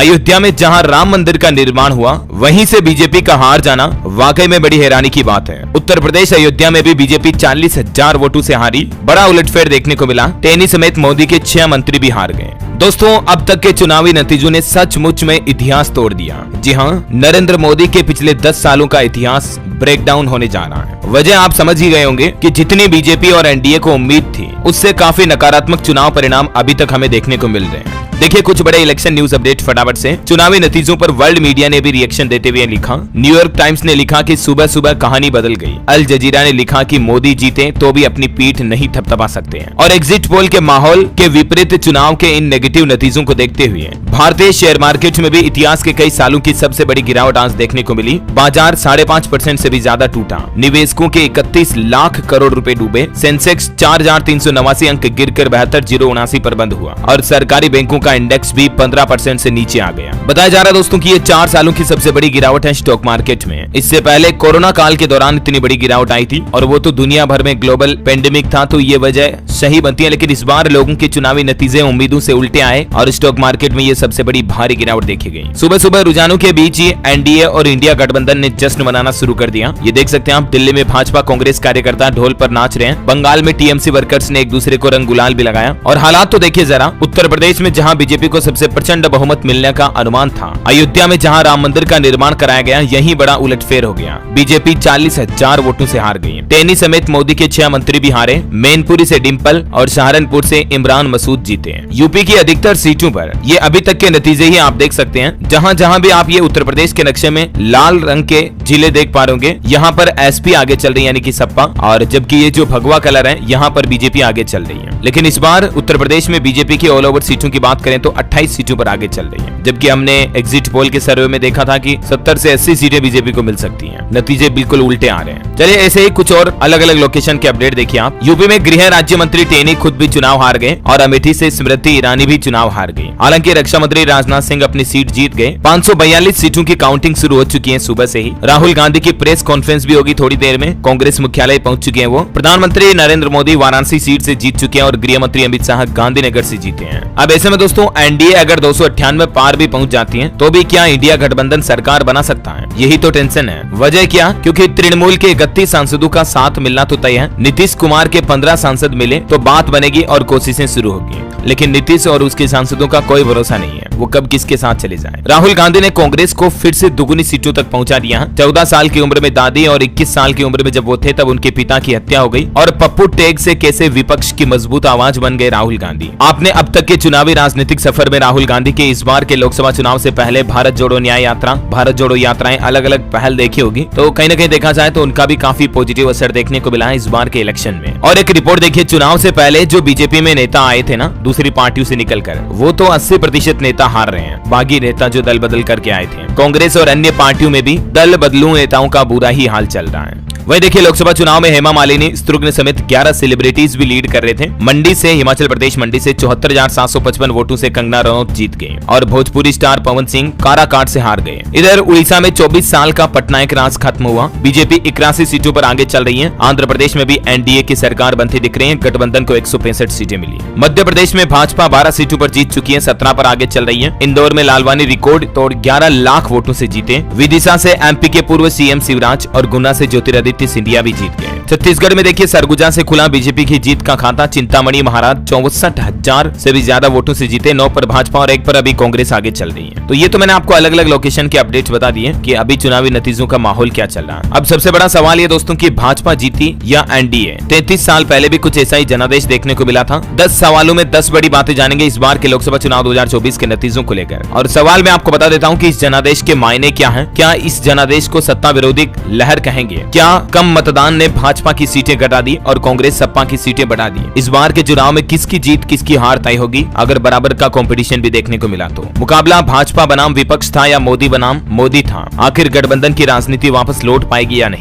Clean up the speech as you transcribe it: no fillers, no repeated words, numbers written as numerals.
अयोध्या में जहां राम मंदिर का निर्माण हुआ, वहीं से बीजेपी का हार जाना वाकई में बड़ी हैरानी की बात है। उत्तर प्रदेश अयोध्या में भी बीजेपी 40,000 वोटों से हारी। बड़ा उलटफेर देखने को मिला। टेनी समेत मोदी के 6 मंत्री भी हार गए। दोस्तों, अब तक के चुनावी नतीजों ने सचमुच में इतिहास तोड़ दिया। जी हां, नरेंद्र मोदी के पिछले 10 सालों का इतिहास ब्रेकडाउन होने जा रहा है। वजह आप समझ ही गए होंगे कि जितनी बीजेपी और एनडीए को उम्मीद थी, उससे काफी नकारात्मक चुनाव परिणाम अभी तक हमें देखने को मिल रहे हैं। देखिए कुछ बड़े इलेक्शन न्यूज अपडेट फटाफट से। चुनावी नतीजों पर वर्ल्ड मीडिया ने भी रिएक्शन देते हुए लिखा। न्यूयॉर्क टाइम्स ने लिखा कि सुबह सुबह कहानी बदल गई। अल जजीरा ने लिखा कि मोदी जीते तो भी अपनी पीठ नहीं थपथपा सकते हैं। और एग्जिट पोल के माहौल के विपरीत चुनाव के इन नेगेटिव नतीजों को देखते हुए भारतीय शेयर मार्केट में भी इतिहास के कई सालों की सबसे बड़ी गिरावट आज देखने को मिली। बाजार 5.5% से भी ज्यादा टूटा। निवेशकों के 31 लाख करोड़ रुपए डूबे। सेंसेक्स 4,389 अंक गिरकर 72,079 पर बंद हुआ और सरकारी बैंकों का इंडेक्स भी 15% से नीचे आ गया। बताया जा रहा है दोस्तों कि ये 4 सालों की सबसे बड़ी गिरावट है स्टॉक मार्केट में। इससे पहले कोरोना काल के दौरान इतनी बड़ी गिरावट आई थी और वो तो दुनिया भर में ग्लोबल पेंडेमिक था, तो ये वजह सही बनती है। लेकिन इस बार लोगों के चुनावी नतीजे उम्मीदों से उल्टे आए और स्टॉक मार्केट में ये सबसे बड़ी भारी गिरावट देखी गई। सुबह सुबह रुझानों के बीच ही एनडीए और इंडिया गठबंधन ने जश्न मनाना शुरू कर दिया। ये देख सकते हैं आप, दिल्ली में भाजपा कांग्रेस कार्यकर्ता ढोल पर नाच रहे हैं। बंगाल में टीएमसी वर्कर्स ने एक दूसरे को रंग गुलाल भी लगाया। और हालात तो देखिए जरा, उत्तर प्रदेश में जहां बीजेपी को सबसे प्रचंड बहुमत मिलने का अनुमान था, अयोध्या में जहां राम मंदिर का निर्माण कराया गया, यही बड़ा उलटफेर हो गया। बीजेपी 40,000 वोटों से हार गई। टेनी समेत मोदी के 6 मंत्री भी हारे। मैनपुरी से डिंपल और सहारनपुर से इमरान मसूद जीते। यूपी की अधिकतर सीटों पर ये अभी तक के नतीजे ही आप देख सकते हैं। जहां जहां भी आप ये उत्तर प्रदेश के नक्शे में लाल रंग के जिले देख पा रहे, यहाँ पर एसपी आगे चल रही है, यानी कि सपा, और जबकि ये जो भगवा कलर है, यहाँ पर बीजेपी आगे चल रही है। लेकिन इस बार उत्तर प्रदेश में बीजेपी की ऑल ओवर सीटों की बात करें तो 28 सीटों पर आगे चल रही है, जबकि हमने एग्जिट पोल के सर्वे में देखा था कि 70 से 80 सीटें बीजेपी को मिल सकती हैं। नतीजे बिल्कुल उल्टे आ रहे हैं। चलिए ऐसे ही कुछ और अलग अलग लोकेशन के अपडेट देखिए आप। यूपी में गृह राज्य मंत्री टेनी खुद भी चुनाव हार गए और अमेठी से स्मृति ईरानी भी चुनाव हार गई। हालांकि रक्षा मंत्री राजनाथ सिंह अपनी सीट जीत गए। 542 सीटों की काउंटिंग शुरू हो चुकी है सुबह से ही। राहुल गांधी की प्रेस कॉन्फ्रेंस भी होगी थोड़ी देर में। कांग्रेस मुख्यालय पहुंच चुके हैं वो। प्रधानमंत्री नरेंद्र मोदी वाराणसी सीट से जीत चुके हैं और गृह मंत्री अमित शाह गांधीनगर से जीते हैं। अब ऐसे में दोस्तों, एनडीए अगर 298 पार भी पहुंच जाती है तो भी क्या इंडिया गठबंधन सरकार बना सकता है? यही तो टेंशन है। वजह क्या? क्योंकि तृणमूल के 31 सांसदों का साथ मिलना तो तय है। नीतीश कुमार के 15 सांसद मिले तो बात बनेगी और कोशिशें शुरू होगी। लेकिन नीतीश और उसके सांसदों का कोई भरोसा नहीं है, वो कब किसके साथ चले जाए। राहुल गांधी ने कांग्रेस को फिर से दुगुनी सीटों तक पहुंचा दिया। 14 साल की उम्र में दादी और 21 साल की उम्र में जब वो थे तब उनके पिता की हत्या हो गई और पप्पू टेग से कैसे विपक्ष की मजबूत आवाज बन गए राहुल गांधी। आपने अब तक के चुनावी राजनीतिक सफर में राहुल गांधी के इस बार के लोकसभा चुनाव से पहले भारत जोड़ो न्याय यात्रा, भारत जोड़ो यात्राएं, अलग अलग पहल देखी होगी, तो कहीं न कहीं देखा जाए तो उनका भी काफी पॉजिटिव असर देखने को मिला है इस बार के इलेक्शन में। और एक रिपोर्ट देखिए, चुनाव से पहले जो बीजेपी में नेता आए थे ना दूसरी पार्टियों से निकलकर, वो तो 80% नेता हार रहे हैं। बागी नेता जो दल बदल करके आए थे, कांग्रेस और अन्य पार्टियों में भी दल बदलू नेताओं का बुरा ही हाल चल रहा है। वही देखिए, लोकसभा चुनाव में हेमा मालिनी, स्त्रुघ्न समेत 11 सेलिब्रिटीज भी लीड कर रहे थे। मंडी से, हिमाचल प्रदेश मंडी से 74,755 वोटों से कंगना रनौत जीत गए और भोजपुरी स्टार पवन सिंह काराकाट से हार गए। इधर उड़ीसा में 24 साल का पटनायक राज खत्म हुआ। बीजेपी 81 सीटों पर आगे चल रही है। आंध्र प्रदेश में भी एनडीए की सरकार बनती दिख रही है। गठबंधन को 165 सीटें मिली। मध्य प्रदेश में भाजपा 12 सीटों पर जीत चुकी है, 17 पर आगे चल रही है। इंदौर में लालवानी रिकॉर्ड तोड़ 11 लाख वोटों से जीते। विदिशा से एमपी के पूर्व सीएम शिवराज और गुना से ज्योतिरादित्य सिंधिया भी जीत गए। छत्तीसगढ़ में देखिए, सरगुजा से खुला बीजेपी की जीत का खाता। चिंतामणि महाराज 64,000 से भी ज्यादा वोटों से जीते। 9 पर भाजपा और 1 पर अभी कांग्रेस आगे चल रही है। तो ये तो मैंने आपको अलग अलग लोकेशन के अपडेट्स बता दिए कि अभी चुनावी नतीजों का माहौल क्या चल रहा है। अब सबसे बड़ा सवाल ये दोस्तों कि भाजपा जीती या एनडीए। 33 साल पहले भी कुछ ऐसा ही जनादेश देखने को मिला था। 10 सवालों में 10 बड़ी बातें जानेंगे इस बार के लोकसभा चुनाव 2024 के नतीजों को लेकर। और सवाल मैं आपको बता देता हूँ कि इस जनादेश के मायने क्या है। क्या इस जनादेश को सत्ता विरोधी लहर कहेंगे? क्या कम मतदान ने भाजपा की सीटें घटा दी और कांग्रेस सपा की सीटें बढ़ा दी? इस बार के चुनाव में किसकी जीत किसकी हार तय होगी अगर बराबर का कंपटीशन भी देखने को मिला तो? मुकाबला भाजपा बनाम विपक्ष था या मोदी बनाम मोदी था? आखिर गठबंधन की राजनीति वापस लौट पाएगी या नहीं?